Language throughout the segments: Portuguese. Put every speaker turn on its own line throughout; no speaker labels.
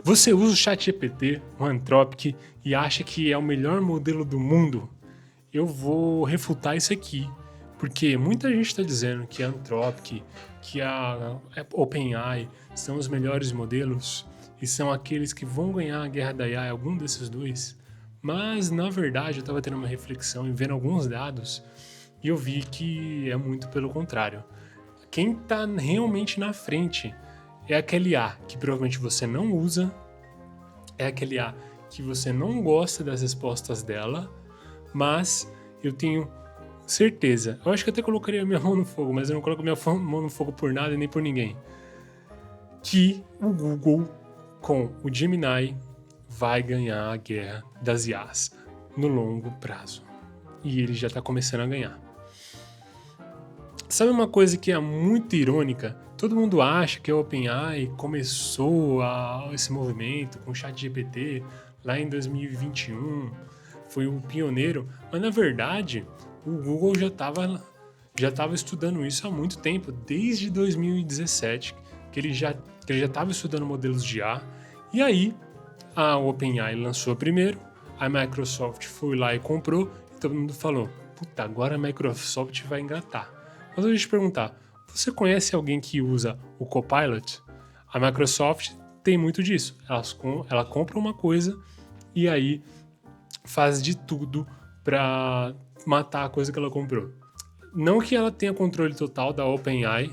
Você usa o ChatGPT, o Anthropic, e acha que é o melhor modelo do mundo? Eu vou refutar isso aqui, porque muita gente está dizendo que a Anthropic, que a OpenAI são os melhores modelos e são aqueles que vão ganhar a guerra da AI, algum desses dois. Mas, na verdade, eu estava tendo uma reflexão e vendo alguns dados e eu vi que é muito pelo contrário. Quem está realmente na frente é aquele A que provavelmente você não usa, é aquele A que você não gosta das respostas dela, mas eu tenho certeza. Eu acho que até colocaria minha mão no fogo, mas eu não coloco minha mão no fogo por nada e nem por ninguém. Que o Google, com o Gemini, vai ganhar a guerra das IAs no longo prazo. E ele já está começando a ganhar. Sabe uma coisa que é muito irônica? Todo mundo acha que a OpenAI começou esse movimento com o ChatGPT lá em 2021, foi o pioneiro, mas na verdade o Google já estava estudando isso há muito tempo, desde 2017, que ele já estava estudando modelos de IA, e aí a OpenAI lançou primeiro, a Microsoft foi lá e comprou, e todo mundo falou, puta, agora a Microsoft vai engatar. Mas eu vou te perguntar, você conhece alguém que usa o Copilot? A Microsoft tem muito disso. Ela compra uma coisa e aí faz de tudo para matar a coisa que ela comprou. Não que ela tenha controle total da OpenAI,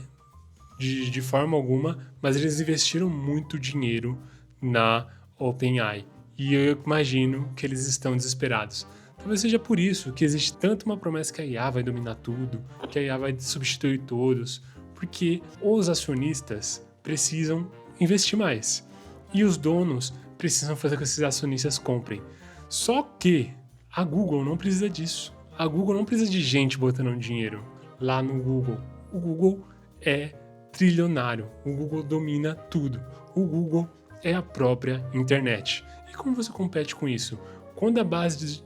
de forma alguma, mas eles investiram muito dinheiro na OpenAI. E eu imagino que eles estão desesperados. Talvez seja por isso que existe tanto uma promessa que a IA vai dominar tudo, que a IA vai substituir todos, porque os acionistas precisam investir mais. E os donos precisam fazer com que esses acionistas comprem. Só que a Google não precisa disso. A Google não precisa de gente botando dinheiro lá no Google. O Google é trilionário. O Google domina tudo. O Google é a própria internet. E como você compete com isso? Quando a base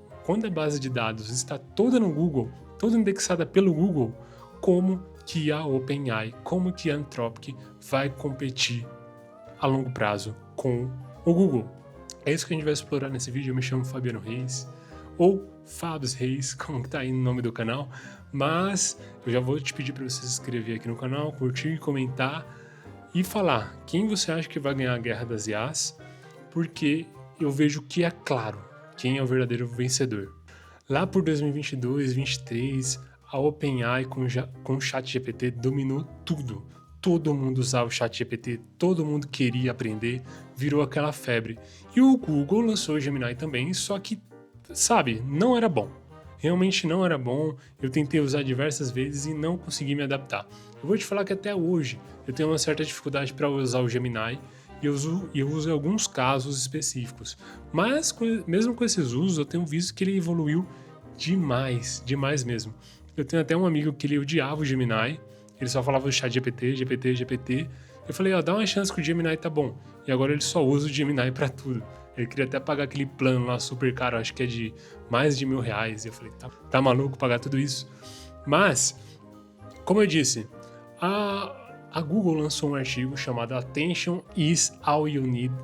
de dados está toda no Google, toda indexada pelo Google, como que a OpenAI, como que a Anthropic vai competir a longo prazo com o Google? É isso que a gente vai explorar nesse vídeo. Eu me chamo Fabiano Reis, ou Fábio Reis, como que tá aí no nome do canal, mas eu já vou te pedir para você se inscrever aqui no canal, curtir, comentar e falar quem você acha que vai ganhar a guerra das IAs, porque eu vejo que é claro quem é o verdadeiro vencedor. Lá por 2022, 2023, a OpenAI com o ChatGPT dominou tudo. Todo mundo usava o ChatGPT, todo mundo queria aprender, virou aquela febre. E o Google lançou o Gemini também, só que, sabe, não era bom. Realmente não era bom, eu tentei usar diversas vezes e não consegui me adaptar. Eu vou te falar que até hoje eu tenho uma certa dificuldade para usar o Gemini, e eu uso em alguns casos específicos. Mas, mesmo com esses usos, eu tenho visto que ele evoluiu demais, demais mesmo. Eu tenho até um amigo que ele odiava o Gemini, ele só falava do ChatGPT, GPT. Eu falei, ó, dá uma chance que o Gemini tá bom. E agora ele só usa o Gemini pra tudo. Ele queria até pagar aquele plano lá super caro, acho que é de mais de R$ 1.000. E eu falei, tá maluco pagar tudo isso? Mas, como eu disse, a Google lançou um artigo chamado Attention is All You Need.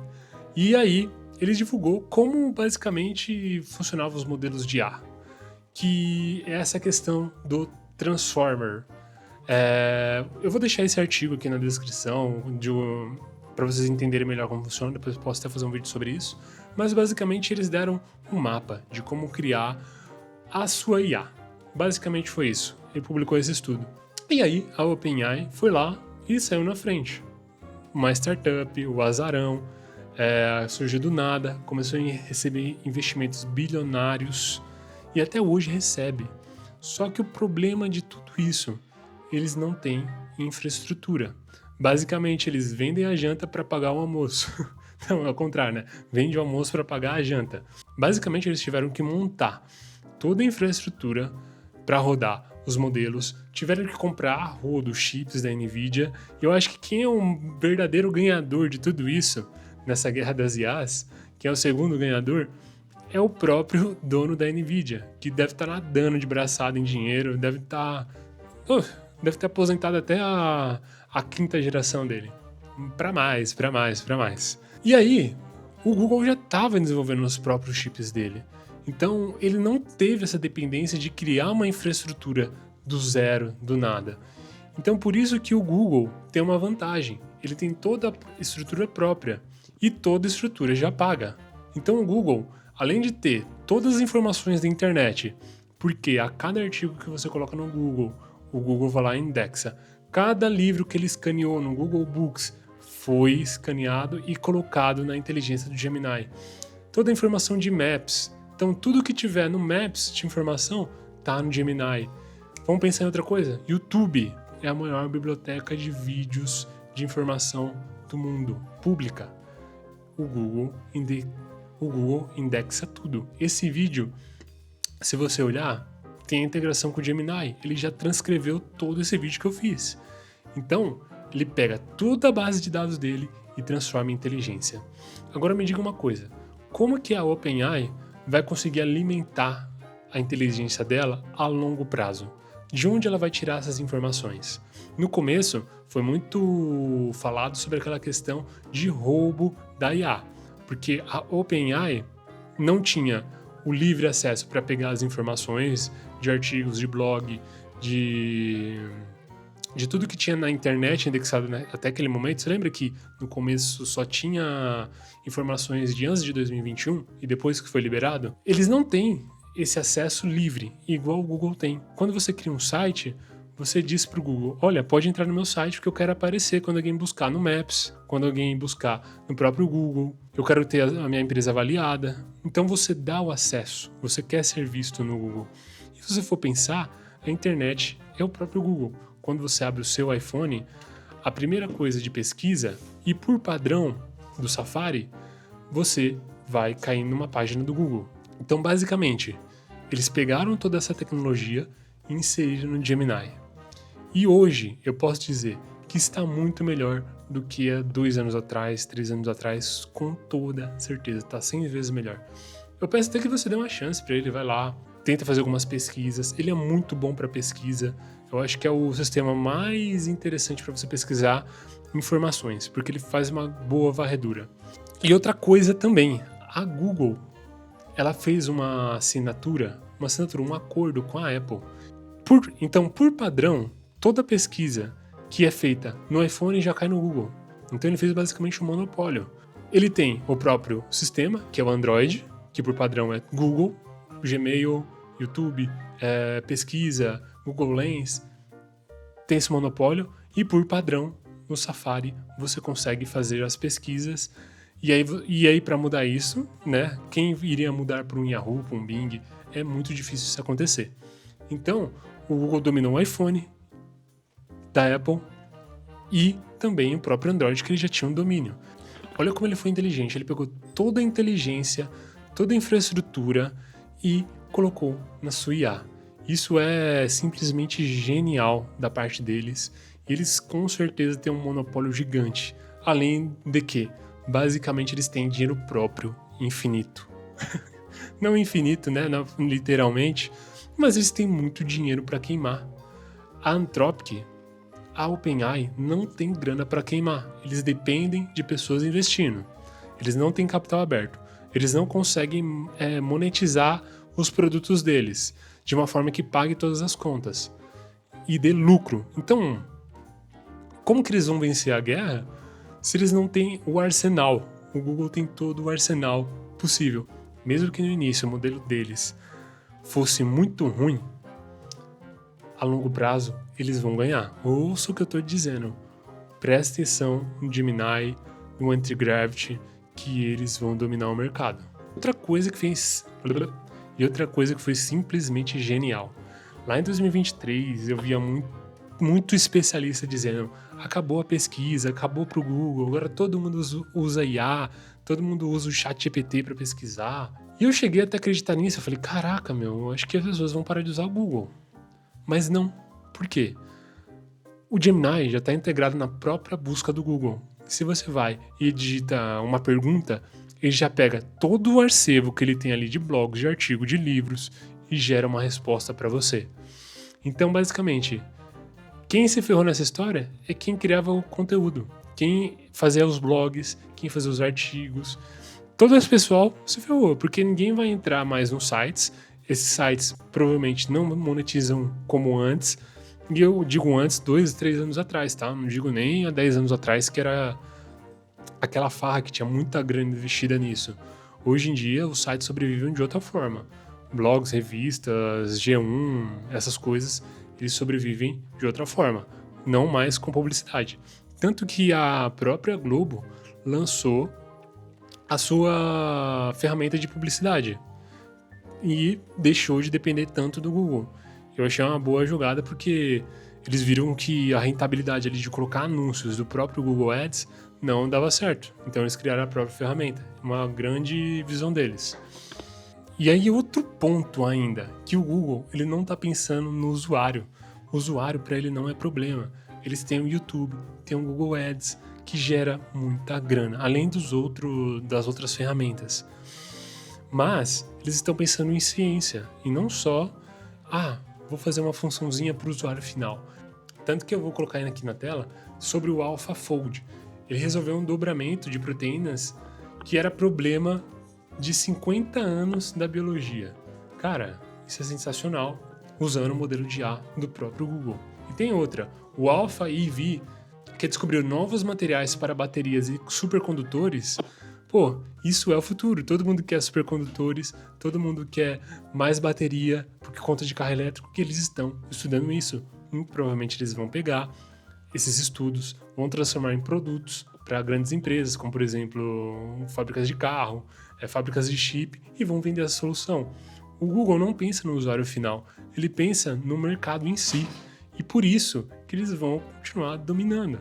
E aí, ele divulgou como basicamente funcionavam os modelos de IA. Que é essa questão do Transformer. Eu vou deixar esse artigo aqui na descrição para vocês entenderem melhor como funciona, depois eu posso até fazer um vídeo sobre isso. Mas basicamente eles deram um mapa de como criar a sua IA. Basicamente foi isso. Ele publicou esse estudo. E aí a OpenAI foi lá e saiu na frente. Uma startup, o azarão, surgiu do nada, começou a receber investimentos bilionários e até hoje recebe. Só que o problema de tudo isso, eles não têm infraestrutura. Basicamente, eles vendem a janta para pagar o almoço. Não, ao contrário, né? Vende o almoço para pagar a janta. Basicamente, eles tiveram que montar toda a infraestrutura para rodar os modelos, tiveram que comprar a rodo, chips da NVIDIA. E eu acho que quem é um verdadeiro ganhador de tudo isso, nessa guerra das IAs, quem é o segundo ganhador, é o próprio dono da NVIDIA, que deve estar nadando de braçada em dinheiro, deve ter aposentado até a quinta geração dele. Pra mais. E aí, O Google já estava desenvolvendo os próprios chips dele. Então, ele não teve essa dependência de criar uma infraestrutura do zero, do nada. Então, por isso que o Google tem uma vantagem. Ele tem toda a estrutura própria e toda a estrutura já paga. Então, o Google, além de ter todas as informações da internet, porque a cada artigo que você coloca no Google, o Google vai lá e indexa. Cada livro que ele escaneou no Google Books foi escaneado e colocado na inteligência do Gemini. Toda a informação de Maps. Então, tudo que tiver no Maps de informação tá no Gemini. Vamos pensar em outra coisa? YouTube é a maior biblioteca de vídeos de informação do mundo, pública. O Google indexa tudo. Esse vídeo, se você olhar, tem a integração com o Gemini. Ele já transcreveu todo esse vídeo que eu fiz. Então, ele pega toda a base de dados dele e transforma em inteligência. Agora me diga uma coisa. Como que a OpenAI vai conseguir alimentar a inteligência dela a longo prazo? De onde ela vai tirar essas informações? No começo, foi muito falado sobre aquela questão de roubo da IA, porque a OpenAI não tinha o livre acesso para pegar as informações de artigos, de blog, de tudo que tinha na internet indexado, né, até aquele momento. Você lembra que no começo só tinha informações de antes de 2021 e depois que foi liberado? Eles não têm esse acesso livre, igual o Google tem. Quando você cria um site, você diz para o Google, olha, pode entrar no meu site porque eu quero aparecer quando alguém buscar no Maps, quando alguém buscar no próprio Google, eu quero ter a minha empresa avaliada. Então você dá o acesso, você quer ser visto no Google. E se você for pensar, a internet é o próprio Google. Quando você abre o seu iPhone, a primeira coisa de pesquisa, e por padrão do Safari, você vai cair numa página do Google. Então, basicamente, eles pegaram toda essa tecnologia e inseriram no Gemini. E hoje, eu posso dizer que está muito melhor do que há 2 anos atrás, 3 anos atrás, com toda certeza. Está 100 vezes melhor. Eu peço até que você dê uma chance para ele, vai lá, tenta fazer algumas pesquisas. Ele é muito bom para pesquisa. Eu acho que é o sistema mais interessante para você pesquisar informações, porque ele faz uma boa varredura. E outra coisa também, a Google, ela fez um acordo com a Apple. Então, por padrão, toda pesquisa que é feita no iPhone já cai no Google. Então ele fez basicamente um monopólio. Ele tem o próprio sistema, que é o Android, que por padrão é Google, Gmail, YouTube, pesquisa, Google Lens, tem esse monopólio, e por padrão, no Safari, você consegue fazer as pesquisas, e aí para mudar isso, né, quem iria mudar para um Yahoo, para um Bing, é muito difícil isso acontecer. Então, o Google dominou o iPhone da Apple e também o próprio Android, que ele já tinha um domínio. Olha como ele foi inteligente, ele pegou toda a inteligência, toda a infraestrutura e colocou na sua IA. Isso é simplesmente genial da parte deles. Eles com certeza têm um monopólio gigante. Além de que, basicamente, eles têm dinheiro próprio infinito. Não infinito, né? Não, literalmente. Mas eles têm muito dinheiro para queimar. A Anthropic, a OpenAI, não tem grana para queimar. Eles dependem de pessoas investindo. Eles não têm capital aberto. Eles não conseguem monetizar os produtos deles de uma forma que pague todas as contas e dê lucro. Então, como que eles vão vencer a guerra se eles não têm o arsenal? O Google tem todo o arsenal possível. Mesmo que no início o modelo deles fosse muito ruim, a longo prazo eles vão ganhar. Ouça o que eu estou dizendo. Presta atenção no Gemini, no Antigravity, que eles vão dominar o mercado. Outra coisa que foi simplesmente genial. Lá em 2023, eu via muito especialista dizendo: acabou a pesquisa, acabou pro Google, agora todo mundo usa IA, todo mundo usa o ChatGPT para pesquisar. E eu cheguei até a acreditar nisso. Eu falei: caraca, eu acho que as pessoas vão parar de usar o Google. Mas não. Por quê? O Gemini já está integrado na própria busca do Google. Se você vai e digita uma pergunta, ele já pega todo o arquivo que ele tem ali de blogs, de artigos, de livros e gera uma resposta para você. Então, basicamente, quem se ferrou nessa história é quem criava o conteúdo, quem fazia os blogs, quem fazia os artigos. todo esse pessoal se ferrou, porque ninguém vai entrar mais nos sites. Esses sites provavelmente não monetizam como antes. E eu digo antes, 2, 3 anos atrás, tá? Não digo nem há 10 anos atrás, que era aquela farra que tinha muita grana investida nisso. Hoje em dia, os sites sobrevivem de outra forma. Blogs, revistas, G1, essas coisas, eles sobrevivem de outra forma. Não mais com publicidade. Tanto que a própria Globo lançou a sua ferramenta de publicidade e deixou de depender tanto do Google. Eu achei uma boa jogada porque eles viram que a rentabilidade ali de colocar anúncios do próprio Google Ads não dava certo. Então eles criaram a própria ferramenta. Uma grande visão deles. E aí outro ponto ainda, que o Google ele não está pensando no usuário. O usuário para ele não é problema. Eles têm o YouTube, tem o Google Ads, que gera muita grana, além das outras ferramentas. Mas eles estão pensando em ciência, e não só, vou fazer uma funçãozinha para o usuário final. Tanto que eu vou colocar aqui na tela sobre o AlphaFold. Ele resolveu um dobramento de proteínas que era problema de 50 anos da biologia. Cara, isso é sensacional, usando o modelo de IA do próprio Google. E tem outra, o Alpha EV, que descobriu novos materiais para baterias e supercondutores. Pô, isso é o futuro. Todo mundo quer supercondutores, todo mundo quer mais bateria por conta de carro elétrico, que eles estão estudando isso. Muito provavelmente eles vão pegar esses estudos, vão transformar em produtos para grandes empresas, como por exemplo fábricas de carro, fábricas de chip, e vão vender essa solução. O Google não pensa no usuário final, ele pensa no mercado em si. E por isso que eles vão continuar dominando.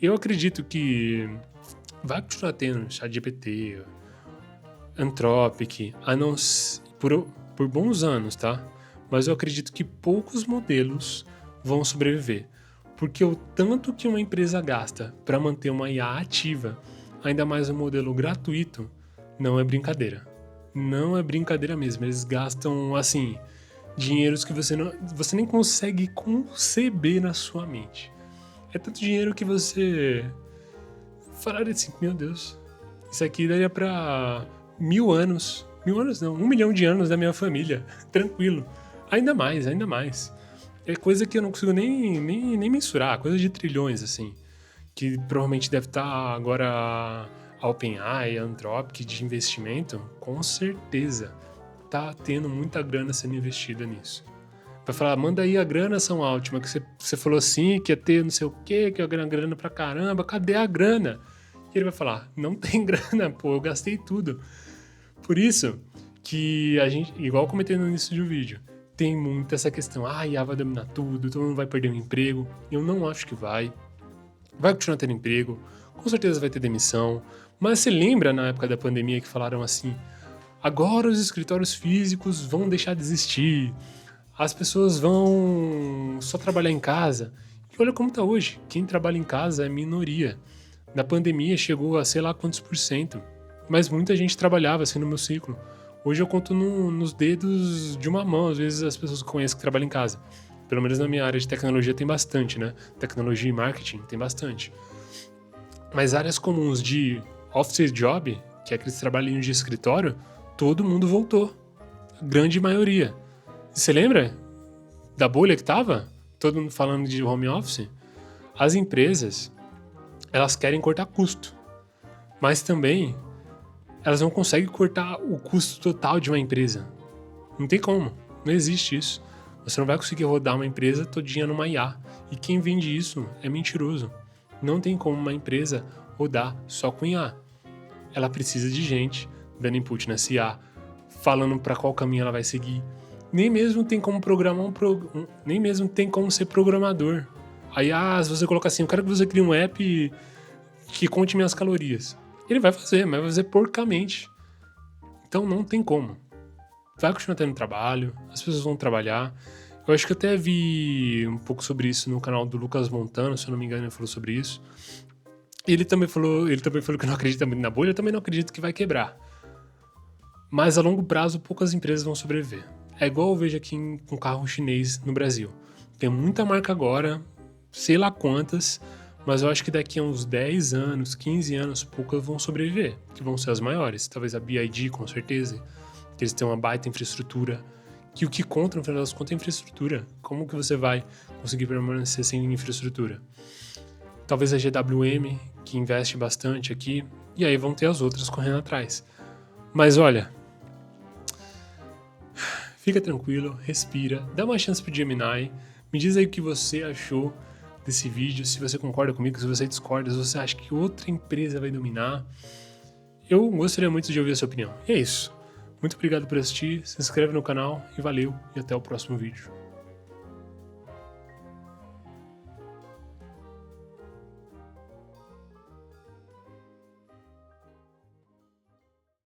Eu acredito que vai continuar tendo ChatGPT, Anthropic, por bons anos, tá? Mas eu acredito que poucos modelos vão sobreviver. Porque o tanto que uma empresa gasta para manter uma IA ativa, ainda mais um modelo gratuito, não é brincadeira. Não é brincadeira mesmo. Eles gastam, assim, dinheiros que você nem consegue conceber na sua mente. É tanto dinheiro que você falar assim, meu Deus, isso aqui daria pra 1000 anos. 1000 anos não, 1 milhão de anos da minha família. Tranquilo. Ainda mais. É coisa que eu não consigo nem mensurar, coisa de trilhões, assim. Que provavelmente deve estar agora a OpenAI, a Anthropic de investimento, com certeza tá tendo muita grana sendo investida nisso. Vai falar, manda aí a grana, São Altman, que você falou assim, que ia ter não sei o quê, que ia ganhar grana pra caramba, cadê a grana? E ele vai falar, não tem grana, pô, eu gastei tudo. Por isso que a gente, igual eu comentei no início do vídeo, tem muito essa questão, IA vai dominar tudo, todo mundo vai perder o emprego. Eu não acho que vai. Vai continuar tendo emprego, com certeza vai ter demissão. Mas você lembra na época da pandemia que falaram assim, agora os escritórios físicos vão deixar de existir, as pessoas vão só trabalhar em casa. E olha como tá hoje, quem trabalha em casa é minoria. Na pandemia chegou a sei lá quantos %, mas muita gente trabalhava assim no meu ciclo. Hoje eu conto nos dedos de uma mão, às vezes as pessoas que conheço que trabalham em casa. Pelo menos na minha área de tecnologia tem bastante, né? Tecnologia e marketing tem bastante. Mas áreas comuns de office job, que é aqueles trabalhinhos de escritório, todo mundo voltou. A grande maioria. E você lembra da bolha que tava? Todo mundo falando de home office? As empresas, elas querem cortar custo. Mas também, elas não conseguem cortar o custo total de uma empresa. Não tem como. Não existe isso. Você não vai conseguir rodar uma empresa todinha numa IA. E quem vende isso é mentiroso. Não tem como uma empresa rodar só com IA. Ela precisa de gente dando input nessa IA, falando para qual caminho ela vai seguir. Nem mesmo tem como programar nem mesmo tem como ser programador. Aí, se você colocar assim, eu quero que você crie um app que conte minhas calorias. Ele vai fazer, mas vai fazer porcamente. Então não tem como. Vai continuar tendo trabalho, as pessoas vão trabalhar. Eu acho que eu até vi um pouco sobre isso no canal do Lucas Montano, se eu não me engano, ele falou sobre isso. E ele também falou que não acredita muito na bolha, eu também não acredito que vai quebrar. Mas a longo prazo, poucas empresas vão sobreviver. É igual eu vejo aqui com carro chinês no Brasil. Tem muita marca agora, sei lá quantas, Mas eu acho que daqui a uns 10 anos, 15 anos, poucas vão sobreviver, que vão ser as maiores. Talvez a BYD, com certeza, que eles têm uma baita infraestrutura, que o que conta, no final das contas, é infraestrutura. Como que você vai conseguir permanecer sem infraestrutura? Talvez a GWM, que investe bastante aqui, e aí vão ter as outras correndo atrás. Mas olha, fica tranquilo, respira, dá uma chance pro Gemini, me diz aí o que você achou desse vídeo, se você concorda comigo, se você discorda, se você acha que outra empresa vai dominar. Eu gostaria muito de ouvir a sua opinião. E é isso. Muito obrigado por assistir, se inscreve no canal e valeu, e até o próximo vídeo.